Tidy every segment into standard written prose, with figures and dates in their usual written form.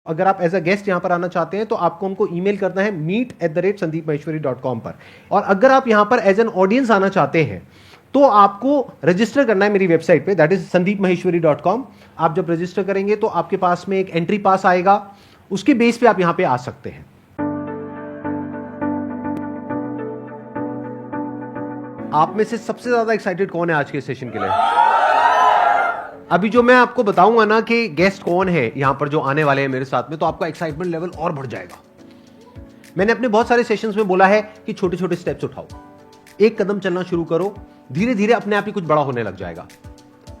अगर आप as a guest यहां पर आना चाहते हैं तो आपको हमको ईमेल करना है meet@sandeepmaheshwari.com पर। और अगर आप यहां पर एज एन ऑडियंस आना चाहते हैं तो आपको रजिस्टर करना है मेरी वेबसाइट पे, दैट इज sandeepmaheshwari.com। आप जब रजिस्टर करेंगे तो आपके पास में एक एंट्री पास आएगा, उसके बेस पे आप यहां पे आ सकते हैं। आप में से सबसे ज्यादा एक्साइटेड कौन है आज के सेशन के लिए? अभी जो मैं आपको बताऊंगा ना कि गेस्ट कौन है यहां पर जो आने वाले हैं मेरे साथ में, तो आपका एक्साइटमेंट लेवल और बढ़ जाएगा। मैंने अपने बहुत सारे सेशंस में बोला है कि छोटे छोटे स्टेप्स उठाओ, एक कदम चलना शुरू करो, धीरे धीरे अपने आप ही कुछ बड़ा होने लग जाएगा।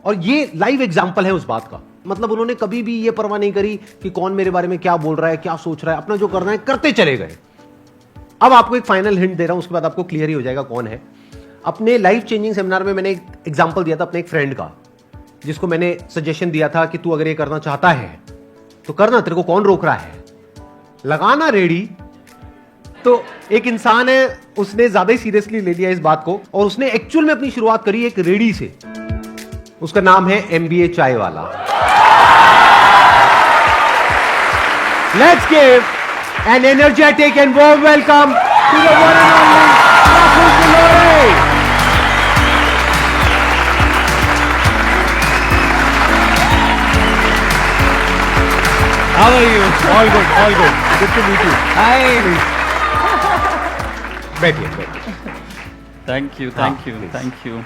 और ये लाइव एग्जांपल है उस बात का। मतलब उन्होंने कभी भी ये परवाह नहीं करी कि कौन मेरे बारे में क्या बोल रहा है, क्या सोच रहा है, अपना जो करना है करते चले गए। अब आपको एक फाइनल हिंट दे रहा हूं, उसके बाद आपको क्लियर ही हो जाएगा कौन है। अपने लाइफ चेंजिंग सेमिनार में मैंने एक एग्जांपल दिया था अपने एक फ्रेंड का, जिसको मैंने सजेशन दिया था कि तू अगर ये करना चाहता है तो करना, तेरे को कौन रोक रहा है, लगाना रेडी। तो एक इंसान है, उसने ज्यादा ही सीरियसली ले लिया इस बात को और उसने एक्चुअल में अपनी शुरुआत करी एक रेडी से। उसका नाम है MBA चाय वाला। Let's give an energetic and warm welcome to the one and only Rahul Gulore. How are you? All good, all good. Good to meet you. Hi. बैठिए बैठिए। Thank you, thank you, thank you.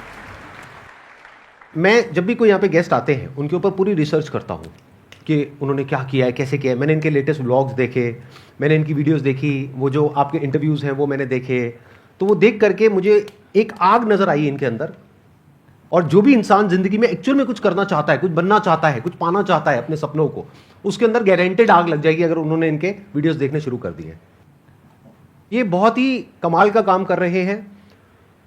मैं जब भी कोई यहाँ पे गेस्ट आते हैं उनके ऊपर पूरी रिसर्च करता हूँ कि उन्होंने क्या किया है, कैसे किया है। मैंने इनके लेटेस्ट व्लॉग्स देखे, मैंने इनकी वीडियोस देखी, वो जो आपके इंटरव्यूज़ हैं वो मैंने देखे। तो वो देख करके मुझे एक आग नज़र आई इनके अंदर। और जो भी इंसान जिंदगी में एक्चुअल में कुछ करना चाहता है, कुछ बनना चाहता है, कुछ पाना चाहता है अपने सपनों को, उसके अंदर गारंटेड आग लग जाएगी अगर उन्होंने इनके वीडियोस देखने शुरू कर दिए। ये बहुत ही कमाल का काम कर रहे हैं,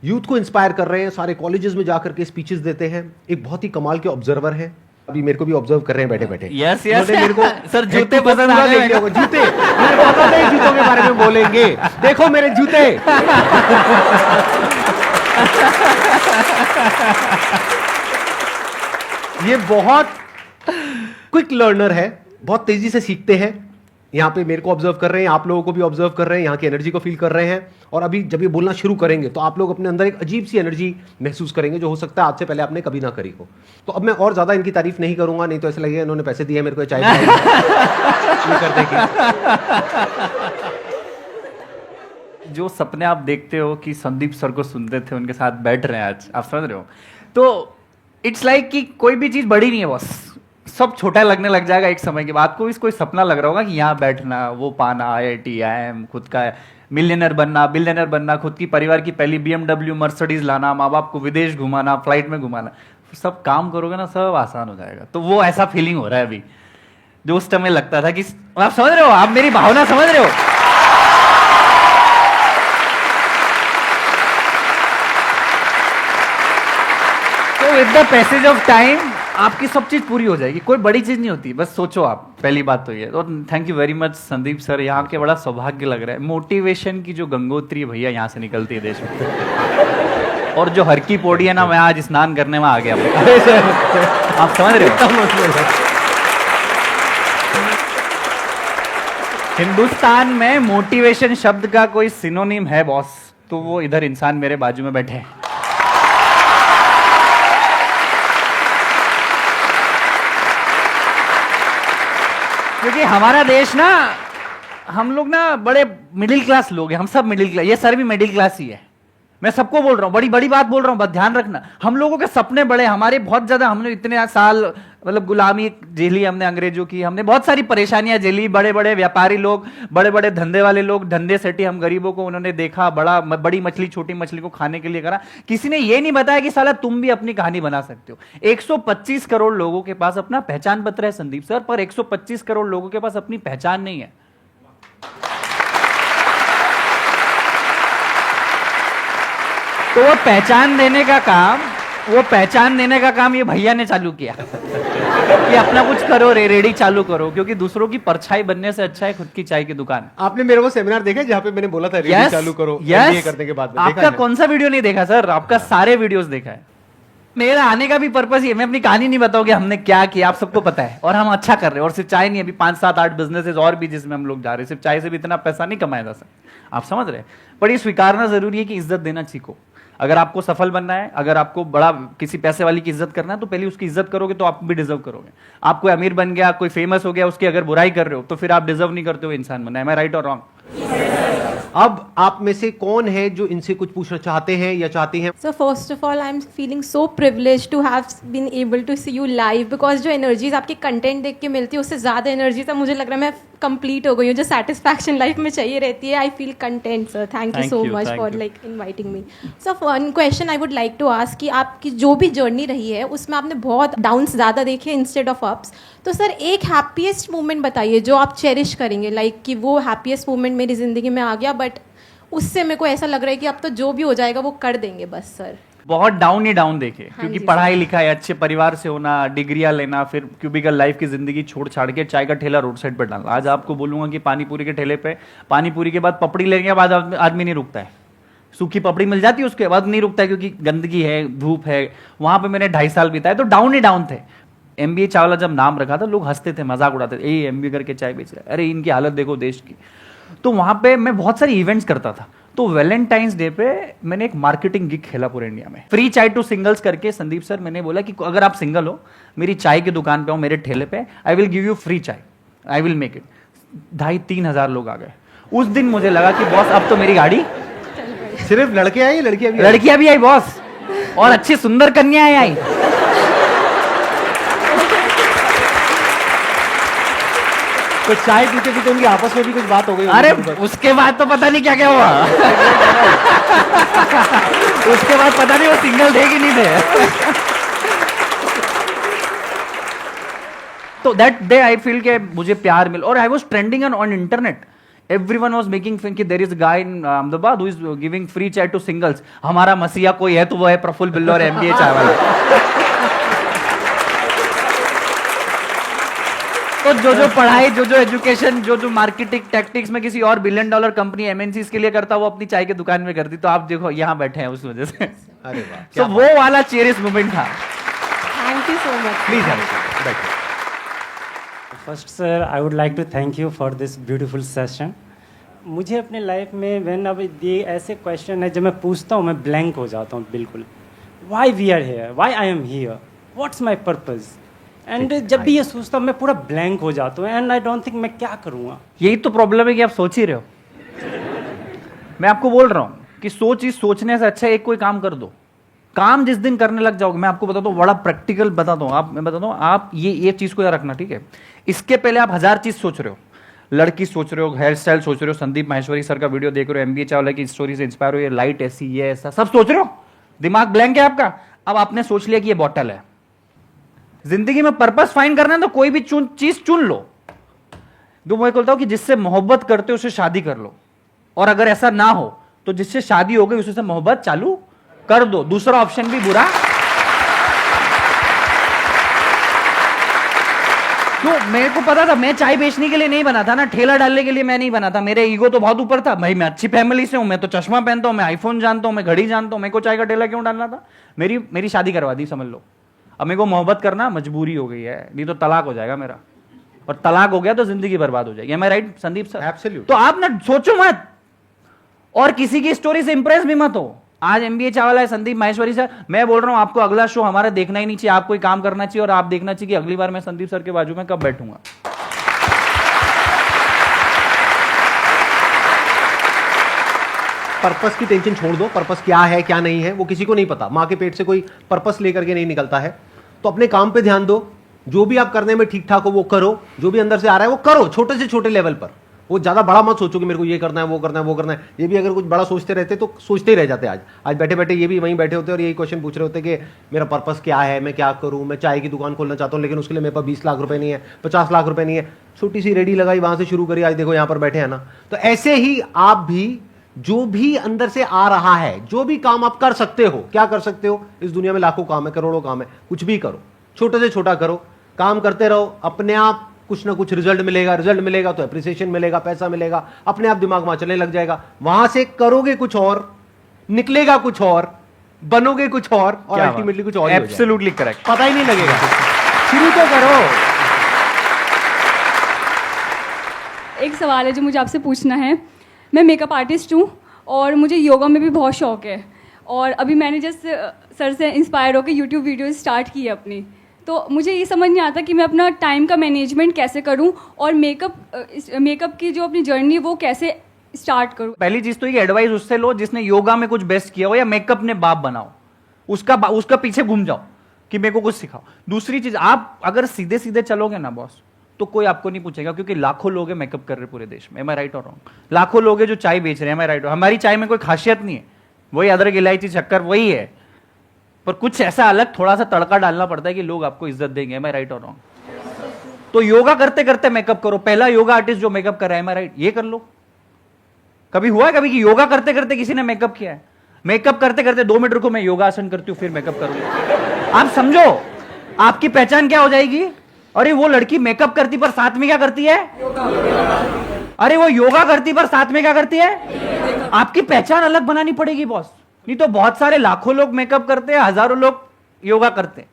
यूथ को इंस्पायर कर रहे हैं, सारे कॉलेजेस में जाकर के स्पीचेस देते हैं। एक बहुत ही कमाल के ऑब्जर्वर हैं, अभी मेरे को भी ऑब्जर्व कर रहे हैं बैठे बैठे। Yes, yes. मेरे को सर जूते पसंद आ गए। जूते मुझे पता नहीं जूतों के बारे में बोलेंगे। देखो मेरे जूते। ये बहुत क्विक लर्नर है, बहुत तेजी से सीखते हैं। यहाँ पे मेरे को ऑब्जर्व कर रहे हैं, आप लोगों को भी ऑब्जर्व कर रहे हैं, यहाँ की एनर्जी को फील कर रहे हैं। और अभी जब ये बोलना शुरू करेंगे तो आप लोग अपने अंदर एक अजीब सी एनर्जी महसूस करेंगे जो हो सकता है आज से पहले आपने कभी ना करी हो। तो अब मैं और ज्यादा इनकी तारीफ नहीं करूंगा, नहीं तो ऐसा लगेगा इन्होंने पैसे दिए मेरे को चाय कर देगी। जो सपने आप देखते हो कि संदीप सर को सुनते थे, उनके साथ बैठ रहे हैं आज, आप समझ रहे हो? तो इट्स लाइक कि कोई भी चीज बड़ी नहीं है, बस सब छोटा लगने लग जाएगा एक समय के बाद। आपको भी कोई सपना लग रहा होगा कि यहाँ बैठना, वो पाना, IIT, IIM, खुद का मिलियनर बनना, बिलियनर बनना, खुद की परिवार की पहली BMW मर्सिडीज लाना, माँ बाप को विदेश घुमाना, फ्लाइट में घुमाना, सब काम करोगे ना, सब आसान हो जाएगा। तो वो ऐसा फीलिंग हो रहा है अभी, जो उस समय लगता था कि आप समझ रहे हो, आप मेरी भावना समझ रहे हो? तो with the passage of time आपकी सब चीज पूरी हो जाएगी। कोई बड़ी चीज नहीं होती, बस सोचो आप, पहली बात तो ये। और thank you very much Sandeep sir, यहाँ के बड़ा सौभाग्य लग रहा है। मोटिवेशन की जो गंगोत्री है भैया यहाँ से निकलती है देश में। और जो हर की पौड़ी है ना, मैं आज स्नान करने में आ गया। आप समझ रहे हो? हिंदुस्तान में मोटिवेशन शब्द का कोई सिनोनिम है बॉस, तो वो इधर इंसान मेरे बाजू में बैठे हैं। क्योंकि हमारा देश ना, हम लोग ना बड़े मिडिल क्लास लोग हैं, हम सब मिडिल क्लास, ये सर भी मिडिल क्लास ही है। मैं सबको बोल रहा हूँ, बड़ी बड़ी बात बोल रहा हूँ, बस ध्यान रखना। हम लोगों के सपने बड़े, हमारे बहुत ज्यादा, हमने इतने साल मतलब गुलामी झेली हमने अंग्रेजों की, हमने बहुत सारी परेशानियां झेली। बड़े बड़े व्यापारी लोग, बड़े बड़े धंधे वाले लोग धंधे सेठी, हम गरीबों को उन्होंने देखा, बड़ी मछली छोटी मछली को खाने के लिए करा। किसी ने ये नहीं बताया कि साला तुम भी अपनी कहानी बना सकते हो। 125 करोड़ लोगों के पास अपना पहचान पत्र है संदीप सर, पर 125 करोड़ लोगों के पास अपनी पहचान नहीं है। तो वो पहचान देने का काम ये भैया ने चालू किया कि अपना कुछ करो, रेडी चालू करो, क्योंकि दूसरों की परछाई बनने से अच्छा है खुद की चाय की दुकान। आपने मेरे वो सेमिनार देखा जहाँ पे मैंने बोला था रेडी चालू करो, MBA करने के बाद? आपका कौन सा वीडियो नहीं देखा सर? आपका सारे वीडियोस देखा है। मेरा आने का भी पर्पस ही है, मैं अपनी कहानी नहीं बताऊंगी हमने क्या किया, आप सबको पता है, और हम अच्छा कर रहे हैं। और सिर्फ चाय नहीं, अभी 5 7 8 बिजनेसेस और भी जिसमें हम लोग जा रहे हैं। सिर्फ चाय से भी इतना पैसा नहीं कमाया जा सकता, आप समझ रहे हैं। पर ये स्वीकारना जरूरी है कि इज्जत देना सीखो। अगर आपको सफल बनना है, अगर आपको बड़ा किसी पैसे वाली की इज्जत करना है, तो पहले उसकी इज्जत करोगे तो आप भी डिजर्व करोगे। आप कोई अमीर बन गया, कोई फेमस हो गया, उसकी अगर बुराई कर रहे हो तो फिर आप डिजर्व नहीं करते हो इंसान बनना। एम आई राइट और रॉन्ग? अब आप में से कौन है जो इनसे कुछ पूछना चाहते हैं या चाहती हैं? So first of all, I'm feeling so privileged to have been able to see you live because जो एनर्जीज आपके कंटेंट देख के मिलती है उससे ज़्यादा एनर्जीज अब मुझे लग रहा है मैं कंप्लीट हो गई हूँ। जो सेटिस्फैक्शन लाइफ में चाहिए रहती है, I feel content sir. Thank you so much for like inviting me. So one question I would like to ask कि आपकी जो भी जर्नी रही है उसमें आपने बहुत डाउन्स ज़्यादा देखे इंस्टेड ऑफ अप्स। तो सर एक हैप्पीएस्ट मोमेंट बताइए जो आप चेरिश करेंगे, लाइक कि वो हैप्पीएस्ट मोमेंट मेरी ज़िंदगी में आ गया बट उससे मेरे को ऐसा लग रहा है कि अब तो जो भी हो जाएगा वो कर देंगे बस सर। बहुत डाउन ही डाउन देखे, क्योंकि जी, पढ़ाई लिखाई, अच्छे परिवार से होना, डिग्रियां लेना, फिर क्यूबिकल लाइफ की जिंदगी छोड़ छाड़ के चाय का ठेला रोड साइड पर डालना। आज आपको बोलूंगा कि पानी पूरी के ठेले पे पानी पूरी के बाद पपड़ी लेने के बाद आदमी नहीं रुकता है। सूखी पपड़ी मिल जाती है उसके बाद नहीं रुकता है, क्योंकि गंदगी है, धूप है। वहां पे मैंने 2.5 साल बिताए, तो डाउन ही डाउन थे। MBA चावला जब नाम रखा था लोग हंसते थे, मजाक उड़ाते थे, ए MBA करके चाय बेच रहा है, अरे इनकी हालत देखो देश की। तो वहां पे मैं बहुत सारी इवेंट्स करता था। तो वैलेंटाइंस डे पे मैंने एक मार्केटिंग गिग खेला पूरे इंडिया में, फ्री चाय टू सिंगल्स करके। संदीप सर, मैंने बोला कि अगर आप सिंगल हो, मेरी चाय की दुकान पे हो, मेरे ठेले पे, I will give you free चाय, आई विल मेक इट। 2,500-3 हजार लोग आ गए। उस दिन मुझे लगा कि बॉस अब तो मेरी गाड़ी। सिर्फ लड़के आए, लड़कियां भी आई बॉस, और अच्छी सुंदर कन्याएं आई। तो चाय पीते पीते उनकी आपस में भी कुछ बात हो गई? अरे उसके बाद तो पता नहीं क्या क्या हुआ। उसके बाद पता नहीं वो सिंगल थे कि नहीं थे। तो दैट डे आई फील के मुझे प्यार मिल, और I was trending on internet. Everyone was making fun कि there is a guy in Ahmedabad who is giving free chai to singles. हमारा मसीहा कोई है तो वो है प्रफुल्ल बिल्लो और MBA चाय वाला। तो जो पढ़ाई, जो एजुकेशन, जो मार्केटिंग टैक्टिक्स में किसी और $1 बिलियन कंपनी MNCs के लिए करता, वो अपनी चाय की दुकान में करती। तो आप देखो यहाँ बैठे हैं उस वजह से। अरे वाह, तो वो वाला चेरियस मोमेंट था। Thank you so much. Please बैठिए। First sir, I would like to thank you for this beautiful session. मुझे अपने लाइफ में व्हेन अब ये ऐसे क्वेश्चन है जब मैं पूछता हूँ मैं ब्लैंक हो जाता हूँ बिल्कुल। Why we are here, why I am here, what's my purpose. And जब भी ये सोचता हूँ मैं पूरा ब्लैंक हो जाता हूँ एंड आई डोंट थिंक मैं क्या करूँगा। यही तो प्रॉब्लम है कि आप सोच ही रहे हो। मैं आपको बोल रहा हूँ कि सोचने से अच्छा एक कोई काम कर दो। काम जिस दिन करने लग जाओगे, मैं आपको बताता हूँ, बड़ा प्रैक्टिकल बताता हूँ। मैं बताता हूँ, आप ये चीज को याद रखना, ठीक है। इसके पहले आप 1000 चीज सोच रहे हो, लड़की सोच रहे हो, हेयर स्टाइल सोच रहे हो, संदीप माहेश्वरी सर का वीडियो देख रहे हो, MBA चावला की स्टोरी से इंस्पायर हो, ये लाइट ऐसी, ये ऐसा सब सोच रहे हो, दिमाग ब्लैंक है आपका। अब आपने सोच लिया कि ये बॉटल है। जिंदगी में पर्पस फाइंड करना है तो कोई भी चीज चुन लो। जो मैं बोलता हूं कि जिससे मोहब्बत करते हो उससे शादी कर लो, और अगर ऐसा ना हो तो जिससे शादी हो गई उससे मोहब्बत चालू कर दो। दूसरा ऑप्शन भी बुरा। तो मेरे को पता था, मैं चाय बेचने के लिए नहीं बना था ना, ठेला डालने के लिए मैं नहीं बना था। मेरे ईगो तो बहुत ऊपर था। भाई मैं अच्छी फैमिली से हूं, मैं तो चश्मा पहनता हूं, मैं आईफोन जानता हूं, मैं घड़ी जानता हूं, मेरे को चाय का ठेला क्यों डालना था। मेरी शादी करवा दी, समझ लो। अब मेरे को मोहब्बत करना मजबूरी हो गई है, नहीं तो तलाक हो जाएगा मेरा, और तलाक हो गया तो जिंदगी बर्बाद हो जाएगी। एम आई राइट संदीप सर? एब्सोल्यूट। तो आप ना सोचो मत, और किसी की स्टोरी से इंप्रेस भी मत हो। आज MBA चावला है, संदीप माहेश्वरी सर, मैं बोल रहा हूं आपको अगला शो हमारा देखना ही नहीं चाहिए। आप कोई काम करना चाहिए और आप देखना चाहिए कि अगली बार मैं संदीप सर के बाजू में कब बैठूंगा। पर्पस की टेंशन छोड़ दो। पर्पस क्या है क्या नहीं है वो किसी को नहीं पता। माँ के पेट से कोई पर्पस लेकर के नहीं निकलता है। तो अपने काम पे ध्यान दो, जो भी आप करने में ठीक ठाक हो वो करो, जो भी अंदर से आ रहा है वो करो, छोटे से छोटे लेवल पर। वो ज्यादा बड़ा मत सोचो कि मेरे को ये करना है वो करना है वो करना है। ये भी अगर कुछ बड़ा सोचते रहते तो सोचते ही रह जाते। आज बैठे बैठे ये भी वहीं बैठे होते और यही क्वेश्चन पूछ रहे होते कि मेरा पर्पस क्या है, मैं क्या करूं, मैं चाय की दुकान खोलना चाहता हूं लेकिन उसके लिए मेरे पास 20 लाख रुपए नहीं है, 50 लाख रुपए नहीं है। छोटी सी रेडी लगाई, वहां से शुरू करी, आज देखो यहां पर बैठे हैं ना। तो ऐसे ही आप भी जो भी अंदर से आ रहा है, जो भी काम आप कर सकते हो, क्या कर सकते हो, इस दुनिया में लाखों काम है, करोड़ों काम है, कुछ भी करो, छोटे से छोटा करो, काम करते रहो, अपने आप कुछ ना कुछ रिजल्ट मिलेगा तो एप्रिसिएशन मिलेगा, पैसा मिलेगा, अपने आप दिमाग वहां चलने लग जाएगा। वहां से करोगे कुछ और, निकलेगा कुछ और, बनोगे कुछ और अल्टीमेटली कुछ और ही हो जाएगा। Absolutely correct. पता ही नहीं लगेगा। शुरू तो करो। एक सवाल है जो मुझे आपसे पूछना है। मैं मेकअप आर्टिस्ट हूँ और मुझे योगा में भी बहुत शौक है, और अभी मैंने जैसे सर से इंस्पायर होकर यूट्यूब वीडियो स्टार्ट की है अपनी, तो मुझे ये समझ नहीं आता कि मैं अपना टाइम का मैनेजमेंट कैसे करूँ और मेकअप की जो अपनी जर्नी वो कैसे स्टार्ट करूँ। पहली चीज तो ये एडवाइस उससे लो जिसने योगा में कुछ बेस्ट किया हो या मेकअप ने बाप बनाओ, उसका पीछे घूम जाओ कि मेरे को कुछ सिखाओ। दूसरी चीज, आप अगर सीधे सीधे चलोगे ना बॉस, तो कोई आपको नहीं पूछेगा, क्योंकि लाखों लोग हैं मेकअप कर रहे पूरे देश में। एम आई राइट और रॉन्ग? लाखों लोग हैं जो चाय बेच रहे हैं। एम आई राइट? हमारी चाय में कोई खासियत नहीं है, वही अदरक इलायची शक्कर वही है, पर कुछ ऐसा अलग थोड़ा सा तड़का डालना पड़ता है कि लोग आपको इज्जत देंगे। एम आई राइट और रॉन्ग? तो योगा करते करते मेकअप करो। पहला योगा आर्टिस्ट जो मेकअप कर रहा है, एम आई राइट? ये कर लो। कभी हुआ है कभी कि योगा करते करते किसी ने मेकअप किया है? मेकअप करते करते 2 मिनट रुको, मैं योगासन करती हूँ फिर मेकअप करूंगा। आप समझो आपकी पहचान क्या हो जाएगी। अरे वो लड़की मेकअप करती पर साथ में क्या करती है? अरे वो योगा करती पर साथ में क्या करती है? आपकी पहचान अलग बनानी पड़ेगी बॉस, नहीं तो बहुत सारे लाखों लोग मेकअप करते हैं, हजारों लोग योगा करते हैं।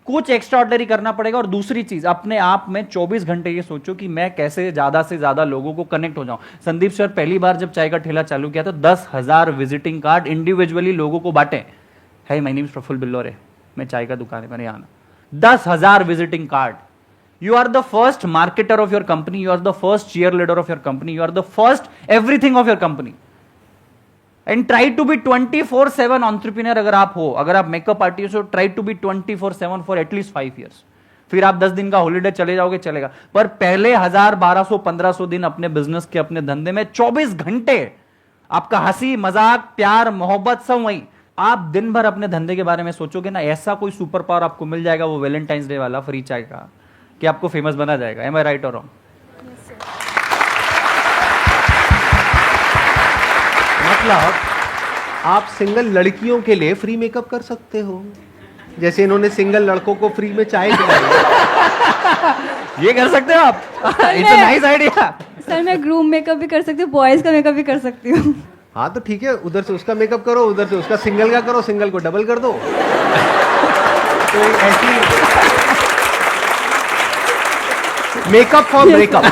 कुछ एक्स्ट्रा ऑर्डिनरी करना पड़ेगा। और दूसरी चीज, अपने आप में 24 घंटे ये सोचो कि मैं कैसे ज्यादा से ज्यादा लोगों को कनेक्ट हो जाऊं। संदीप सर पहली बार जब चाय का ठेला चालू किया तो 10,000 विजिटिंग कार्ड इंडिविजुअली लोगों को बांटे। Hi my name is Praful Billore, मैं चाय का दुकान है, मैंने आना। 10,000 visiting card. You are the first marketer of your company. You are the first cheerleader of your company. You are the first everything of your company. And try to be 24/7 entrepreneur अगर आप हो, अगर आप makeup artist हो, try to be 24/7 for at least 5 years. फिर आप 10 दिन का हॉलीडे चले जाओगे, चलेगा, पर पहले 1000, 1200, 1500 दिन अपने बिजनेस के, अपने धंधे में 24 घंटे आपका हंसी मजाक प्यार मोहब्बत सब वही। आप दिन भर अपने धंधे के बारे में सोचोगे ना, ऐसा कोई सुपर पावर आपको मिल जाएगा, वो वैलेंटाइंस डे वाला फ्री चाय का, कि आपको फेमस बना जाएगा। एम आई राइट और रॉन्ग? मतलब आप सिंगल लड़कियों के लिए फ्री मेकअप कर सकते हो, जैसे इन्होंने सिंगल लड़कों को फ्री में चाय पिलाई। ये कर सकते हो आप। It's a nice idea. Sir मैं ग्रूम मेकअप भी कर सकती हूँ, बॉयज का मेकअप भी कर सकती हूँ। हाँ तो ठीक है, उधर से उसका मेकअप करो, उधर से उसका सिंगल का करो, सिंगल को डबल कर दो। तो ऐसी makeup for breakup.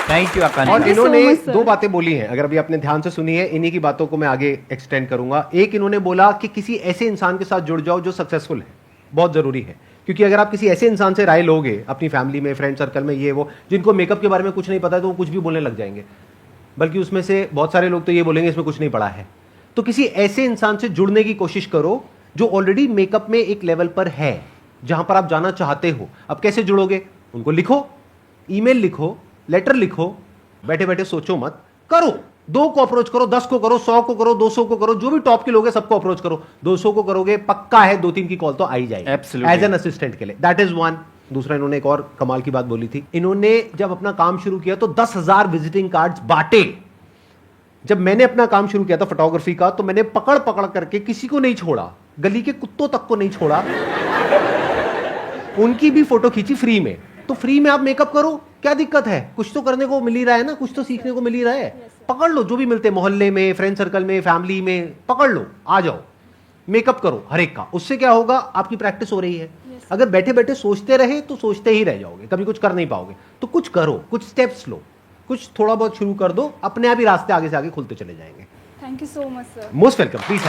Thank you Akanksha. और Thank you so इन्होंने much, sir. 2 बातें बोली हैं, अगर अभी आपने ध्यान से सुनी है, इन्हीं की बातों को मैं आगे एक्सटेंड करूंगा। एक, इन्होंने बोला कि किसी ऐसे इंसान के साथ जुड़ जाओ जो सक्सेसफुल है, बहुत जरूरी है, क्योंकि अगर आप किसी ऐसे इंसान से राय लोगे अपनी फैमिली में, फ्रेंड सर्कल में, ये वो, जिनको मेकअप के बारे में कुछ नहीं पता है, तो वो कुछ भी बोलने लग जाएंगे, बल्कि उसमें से बहुत सारे लोग तो ये बोलेंगे इसमें कुछ नहीं पड़ा है। तो किसी ऐसे इंसान से जुड़ने की कोशिश करो जो ऑलरेडी मेकअप में एक लेवल पर है, जहां पर आप जाना चाहते हो। अब कैसे जुड़ोगे? उनको लिखो, ईमेल लिखो, लेटर लिखो, बैठे बैठे सोचो मत, करो। 2 को अप्रोच करो, 10 को करो, 100 को करो, 200 को करो, जो भी टॉप के लोग हैं सबको अप्रोच करो। 200 को करोगे, पक्का है 2-3 की कॉल तो आ ही जाएगी एज एन असिस्टेंट के लिए। That is one. दूसरा, इन्होंने एक और कमाल की बात बोली थी। इन्होंने जब अपना काम शुरू किया तो 10,000 विजिटिंग कार्ड्स बांटे। जब मैंने अपना काम शुरू किया था फोटोग्राफी का, तो मैंने पकड़ पकड़ करके किसी को नहीं छोड़ा, गली के कुत्तों तक को नहीं छोड़ा, उनकी भी फोटो खींची फ्री में। तो फ्री में आप मेकअप करो, क्या दिक्कत है? कुछ तो करने को मिल ही रहा है ना, कुछ तो सीखने को मिल ही रहा है। पकड़ लो, जो भी मिलते हैं मोहल्ले में, फ्रेंड सर्कल में, फैमिली में, पकड़ लो, आ जाओ, मेकअप करो हर एक का। उससे क्या होगा? आपकी प्रैक्टिस हो रही है। अगर बैठे बैठे सोचते रहे तो सोचते ही रह जाओगे, कभी कुछ कर नहीं पाओगे। तो कुछ करो, कुछ स्टेप्स लो, कुछ थोड़ा बहुत शुरू कर दो, अपने आप ही रास्ते आगे से आगे खुलते चले जाएंगे। Thank you so much sir. Most welcome, please.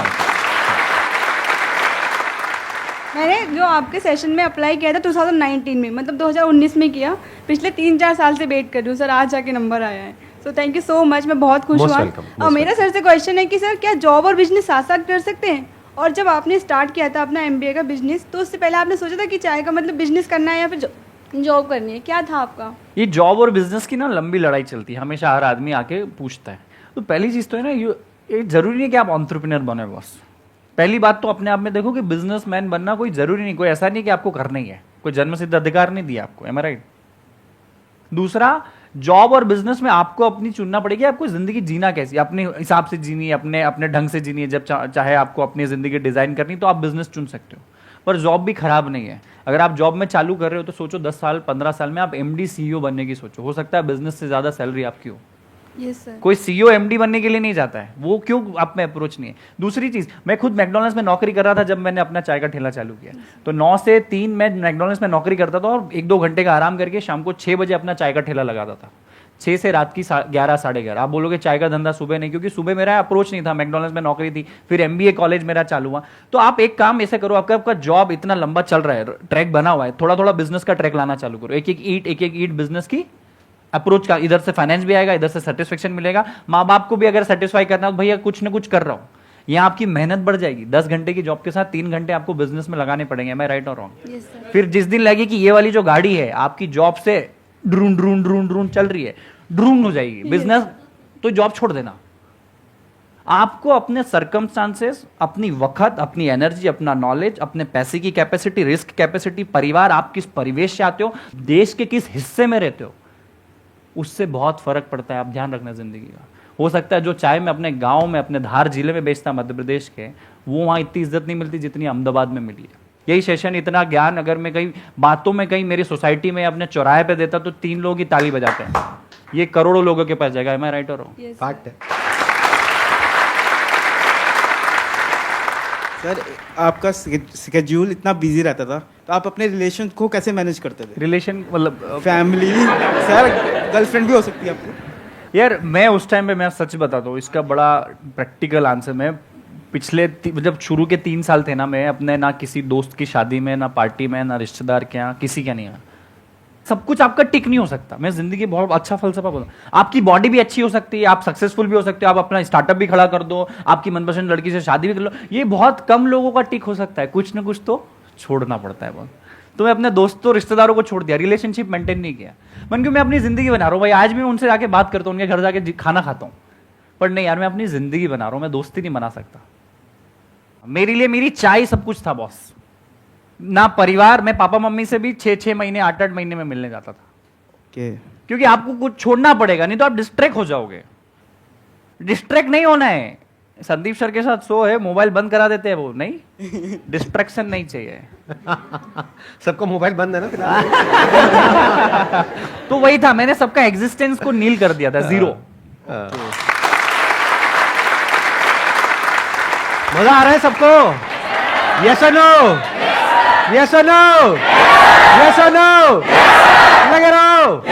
मैंने जो आपके सेशन में अप्लाई किया था 2019 में, मतलब 2019 में किया, पिछले 3-4 साल से वेट कर रही हूँ सर, आज जाके नंबर आया है। So thank you so much, मैं बहुत खुश Most हुआ। welcome, most और मेरा सर से क्वेश्चन है कि सर क्या जॉब और बिजनेस साथ साथ कर सकते हैं? और जब आपने स्टार्ट किया था अपना MBA का बिजनेस, तो उससे पहले आपने सोचा था कि चाय का मतलब बिजनेस करना है या फिर जॉब करनी है, क्या था आपका? ये जॉब और बिजनेस की ना लंबी लड़ाई चलती है, हमेशा हर आदमी आके पूछता है। तो पहली चीज तो है ना, ये जरूरी नहीं कि आप एंटरप्रेन्योर बने बॉस। पहली बात तो अपने आप में देखो कि बिजनेसमैन बनना कोई जरूरी नहीं, कोई ऐसा नहीं कि आपको करना ही है, कोई जन्म सिद्ध अधिकार नहीं दिया आपको। एम आई राइट? दूसरा, जॉब और बिजनेस में आपको अपनी चुनना पड़ेगी, आपको जिंदगी जीना कैसी, अपने हिसाब से जीनी है, अपने अपने ढंग से जीनी है। जब चाहे आपको अपनी जिंदगी डिजाइन करनी, तो आप बिजनेस चुन सकते हो। पर जॉब भी खराब नहीं है। अगर आप जॉब में चालू कर रहे हो तो सोचो 10 साल 15 साल में आप MD CEO बनने की सोचो, हो सकता है बिजनेस से ज्यादा सैलरी आपकी हो। Yes sir. कोई सीईओ एमडी बनने के लिए नहीं जाता है, वो क्यों आप में अप्रोच नहीं है। दूसरी चीज, मैं खुद मैकडॉनल्ड्स में नौकरी कर रहा था जब मैंने अपना चाय का ठेला चालू किया, तो 9 से 3 मैं मैकडॉनल्ड्स में नौकरी करता था और 1-2 घंटे का आराम करके शाम को 6 बजे अपना चाय का ठेला लगाता था, 6 से रात की 11 साढ़े 11। आप बोलोगे चाय का धंधा सुबह नहीं, क्योंकि सुबह मेरा अप्रोच नहीं था, मैकडॉनल्ड्स में नौकरी थी, फिर एमबीए कॉलेज मेरा चालू हुआ। तो आप एक काम ऐसे करो, आपका जॉब इतना लंबा चल रहा है, ट्रैक बना हुआ है, थोड़ा थोड़ा बिजनेस का ट्रैक लाना चालू करो, एक एक ईट बिजनेस की अप्रोच का, इधर से फाइनेंस भी आएगा, इधर से सेटिस्फेक्शन मिलेगा, माँ बाप को भी अगर सेटिस्फाई करना हो, भैया कुछ ना कुछ कर रहा हूँ, यहाँ आपकी मेहनत बढ़ जाएगी। 10 घंटे की जॉब के साथ 3 घंटे आपको बिजनेस में लगाने पड़ेंगे, मैं राइट और रॉन्ग? Yes sir. फिर जिस दिन लगे कि ये वाली जो गाड़ी है आपकी जॉब से ड्रून ड्रून ड्रून ड्रून चल रही है, ड्रून हो जाएगी बिजनेस, तो जॉब छोड़ देना। आपको अपने सर्कमस्टांसेस, अपनी वक्त, अपनी एनर्जी, अपना नॉलेज, अपने पैसे की कैपेसिटी, रिस्क कैपेसिटी, परिवार, आप किस परिवेश से आते हो, देश के किस हिस्से में रहते हो, उससे बहुत फर्क पड़ता है। आप ध्यान रखना जिंदगी का। हो सकता है जो चाय में अपने गांव में, अपने धार जिले में बेचता मध्य प्रदेश के, वो वहां इतनी इज्जत नहीं मिलती जितनी अहमदाबाद में मिली है। यही सेशन, इतना ज्ञान अगर मैं कहीं बातों में कहीं मेरी सोसाइटी में अपने चौराहे पे देता तो 3 लोग ही ताली बजाते हैं, ये करोड़ों लोगों के पास जाएगा। मैं राइट हो रहा हूँ? फैक्ट है। सर आपका स्केड्यूल इतना बिजी रहता था, तो आप अपने रिलेशन को कैसे मैनेज करते थे? रिलेशन मतलब फैमिली, सर गर्लफ्रेंड भी हो सकती है आपको। यार मैं उस टाइम पे, मैं सच बताता हूँ, इसका बड़ा प्रैक्टिकल आंसर, मैं पिछले जब शुरू के 3 साल थे ना, मैं अपने ना किसी दोस्त की शादी में, ना पार्टी में, ना रिश्तेदार के यहाँ, किसी का नहीं है। सब कुछ आपका टिक नहीं हो सकता। मैं जिंदगी बहुत अच्छा फलसफा बोलूँ, आपकी बॉडी भी अच्छी हो सकती है, आप सक्सेसफुल भी हो सकते हो, आप अपना स्टार्टअप भी खड़ा कर दो, आपकी मनपसंद लड़की से शादी भी कर लो, ये बहुत कम लोगों का टिक हो सकता है। कुछ ना कुछ तो छोड़ना पड़ता है बहुत। तो मैं अपने दोस्तों रिश्तेदारों को छोड़ दिया, रिलेशनशिप मेंटेन नहीं किया। मन क्यों, मैं अपनी जिंदगी बना रहा हूँ भाई, आज भी मैं उनसे जाके बात करता हूँ, उनके घर जाके खाना खाता हूँ, पर नहीं यार, मैं अपनी जिंदगी बना रहा हूँ, मैं दोस्ती नहीं बना सकता। मेरे लिए मेरी चाय सब कुछ था बॉस, ना परिवार। मैं पापा मम्मी से भी 6-6 महीने, 8-8 महीने में मिलने जाता था, क्योंकि आपको कुछ छोड़ना पड़ेगा, नहीं तो आप डिस्ट्रैक्ट हो जाओगे। डिस्ट्रैक्ट नहीं होना है। संदीप सर के साथ शो है, मोबाइल बंद करा देते हैं वो, नहीं, डिस्ट्रैक्शन नहीं चाहिए। सबका मोबाइल बंद है ना फिलहाल। तो वही था, मैंने सबका एग्जिस्टेंस को नील कर दिया था, जीरो। मजा आ रहा है सबको? यस और नो? यस और नो? यस और नो? लगे रहो।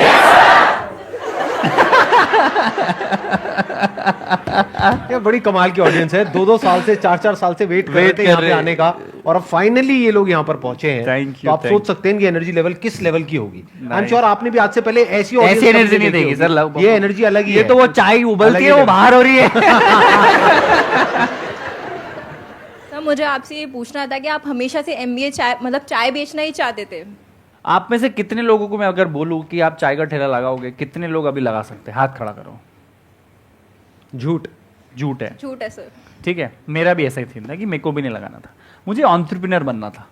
क्या बड़ी कमाल की ऑडियंस है, 2-2 साल से, 4-4 साल से वेट कर रहे थे यहाँ पे आने का, और अब फाइनली ये लोग यहाँ पर पहुंचे हैं। Thank you, तो आप सोच सकते हैं कि एनर्जी लेवल किस लेवल की होगी। आई एम श्योर आपने भी आज से पहले ऐसी एनर्जी नहीं देगी सर, ये एनर्जी अलग ही ये है। तो वो चाय उबलती है, वो बाहर हो रही है। सर मुझे आपसे ये पूछना था कि आप हमेशा से एमबीए चाय, मतलब चाय बेचना ही चाहते थे? आप में से कितने लोगों को मैं अगर बोलूं कि आप चाय का ठेला लगाओगे, कितने लोग अभी लगा सकते हैं? हाथ खड़ा करो। झूठ झूठ है। झूठ है सर। ठीक है, मेरा भी ऐसा ही थी ना कि मेरे को भी नहीं लगाना था, मुझे एंटरप्रेन्योर बनना था।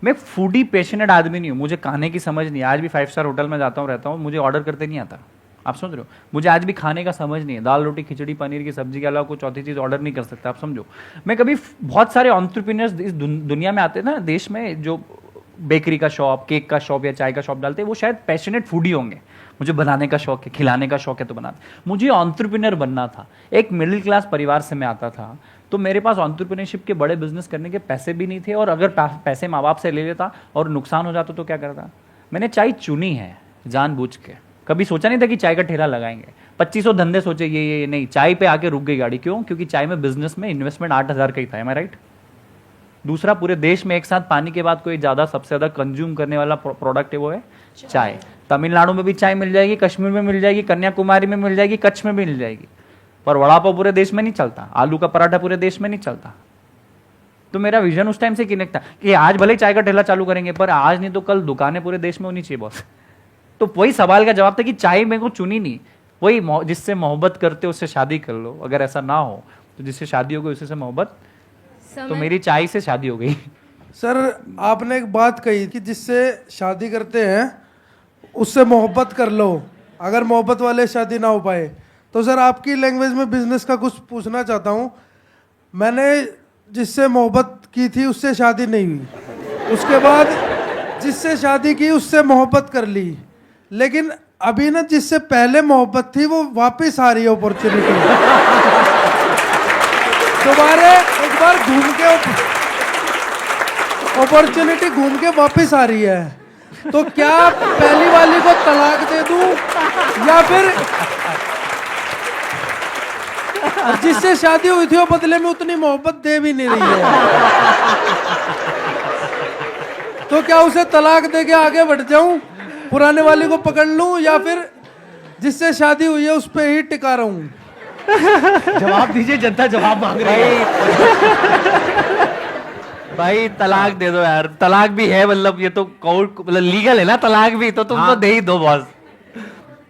मैं फूडी पैशनेट आदमी नहीं हूँ, मुझे खाने की समझ नहीं है। आज भी 5 स्टार होटल में जाता हूँ, रहता हूँ, मुझे ऑर्डर करते नहीं आता। आप समझ रहे हो? मुझे आज भी खाने का समझ नहीं है, दाल रोटी खिचड़ी पनीर की सब्जी के अलावा कोई चौथी चीज़ ऑर्डर नहीं कर सकता। आप समझो, मैं कभी, बहुत सारे एंटरप्रेन्योर्स इस दुनिया में आते हैं ना, देश में, जो बेकरी का शॉप, केक का शॉप या चाय का शॉप डालते हैं, वो शायद पैशनेट फूडी होंगे। मुझे बनाने का शौक है, खिलाने का शौक है, तो बनाते। मुझे एंटरप्रेन्योर बनना था। एक मिडिल क्लास परिवार से मैं आता था, तो मेरे पास एंटरप्रेन्योरशिप के बड़े बिजनेस करने के पैसे भी नहीं थे, और अगर पैसे माँ बाप से ले लेता और नुकसान हो जाता तो क्या करता। मैंने चाय चुनी है जानबूझ के, कभी सोचा नहीं था कि चाय का ठेला लगाएंगे। 2500 धंधे सोचे, ये नहीं, चाय पे आके रुक गई गाड़ी। क्यों? क्योंकि चाय में बिजनेस में इन्वेस्टमेंट 8000 का ही था। एम आई राइट? दूसरा, पूरे देश में एक साथ पानी के बाद कोई ज्यादा, सबसे ज्यादा कंज्यूम करने वाला प्रोडक्ट है, वो है चाय। तमिलनाडु में भी चाय मिल जाएगी, कश्मीर में मिल जाएगी, कन्याकुमारी में मिल जाएगी, कच्छ में भी मिल जाएगी, पर वड़ा पाव पूरे देश में नहीं चलता, आलू का पराठा पूरे देश में नहीं चलता। तो मेरा विजन उस टाइम से कनेक्ट था कि आज भले चाय का ठेला चालू करेंगे, पर आज नहीं तो कल दुकानें पूरे देश में होनी चाहिए बॉस। तो वही सवाल का जवाब था कि चाय मेरे को चुनी नहीं। वही, जिससे मोहब्बत करते उससे शादी कर लो, अगर ऐसा ना हो तो जिससे शादी हो गई उसी से मोहब्बत। तो मेरी चाय से शादी हो गई। सर आपने एक बात कही कि जिससे शादी करते हैं उससे मोहब्बत कर लो, अगर मोहब्बत वाले शादी ना हो पाए। तो सर आपकी लैंग्वेज में बिजनेस का कुछ पूछना चाहता हूँ। मैंने जिससे मोहब्बत की थी उससे शादी नहीं हुई, उसके बाद जिससे शादी की उससे मोहब्बत कर ली, लेकिन अभी ना जिससे पहले मोहब्बत थी वो वापस आ रही है अपॉर्चुनिटी। दोबारा एक बार घूम के अपॉर्चुनिटी घूम के वापस आ रही है, तो क्या पहली वाली को तलाक दे दूं या फिर जिससे शादी हुई थी वो बदले में उतनी मोहब्बत दे भी नहीं रही है, तो क्या उसे तलाक दे के आगे बढ़ जाऊं, पुराने वाली को पकड़ लूं, या फिर जिससे शादी हुई है उस पे ही टिका रहूं? जवाब दीजिए, जनता जवाब मांग रही है। भाई तलाक दे दो यार, तलाक भी है, मतलब ये तो कोर्ट मतलब लीगल है ना तलाक भी, तो तुम तो दे ही दो बॉस,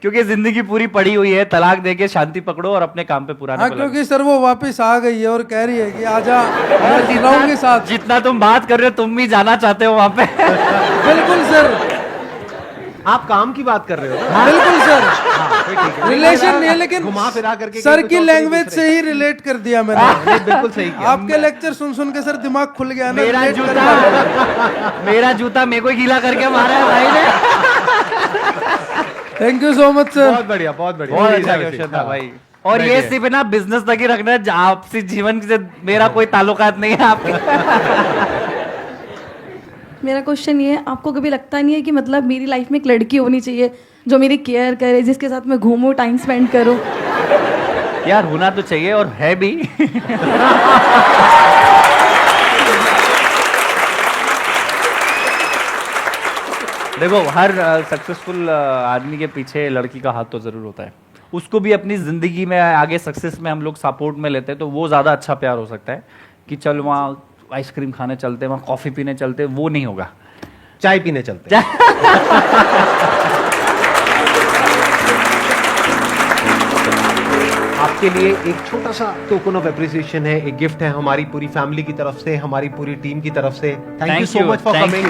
क्योंकि जिंदगी पूरी पड़ी हुई है। तलाक दे के शांति पकड़ो और अपने काम पे पूरा हाँ, क्योंकि सर वो वापस आ गई है और कह रही है कि आजा मैं जिलाऊं के साथ। जितना तुम बात कर रहे हो तुम भी जाना चाहते हो वहां पे। बिल्कुल सर, आप काम की बात कर रहे हो ना? बिल्कुल सर, फिर ठीक है। रिलेशन नहीं है, लेकिन घुमा फिरा करके सर कुछ की और लैंग्वेज तरीके से ही रिलेट कर दिया मैंने। नहीं, बिल्कुल सही किया। आपके लेक्चर सुन सुन के सर दिमाग खुल गया ना। मेरा relate कर जूता पाया। मेरा जूता मेरे को ही गीला करके मारा है भाई ने। Thank you so much sir. बहुत बढ़िया, बहुत बढ़िया। बहुत अच्छा वैसे, क्वेश्चन था हाँ। भाई। और ये सिर्फ ना बिजनेस तक ही रखना है, आपसी जीवन से मेरा कोई ताल्लुकात नहीं है आपके। मेरा क्वेश्चन ये है, आपको कभी लगता नहीं है कि मतलब मेरी लाइफ में एक लड़की होनी चाहिए जो मेरी केयर करे, जिसके साथ मैं घूमूं, टाइम स्पेंड करूं? यार होना तो चाहिए और है भी। देखो हर सक्सेसफुल आदमी के पीछे लड़की का हाथ तो जरूर होता है, उसको भी अपनी जिंदगी में आगे सक्सेस में हम लोग सपोर्ट में लेते हैं, तो वो ज्यादा अच्छा प्यार हो सकता है कि चल वहाँ आइसक्रीम खाने चलते, वहाँ कॉफी पीने चलते, वो नहीं होगा। चाय पीने चलते हैं। आपके लिए एक छोटा सा टोकन ऑफ एप्रिसिएशन है, एक गिफ्ट है हमारी पूरी फैमिली की तरफ से, हमारी पूरी टीम की तरफ से। Thank you so much for coming.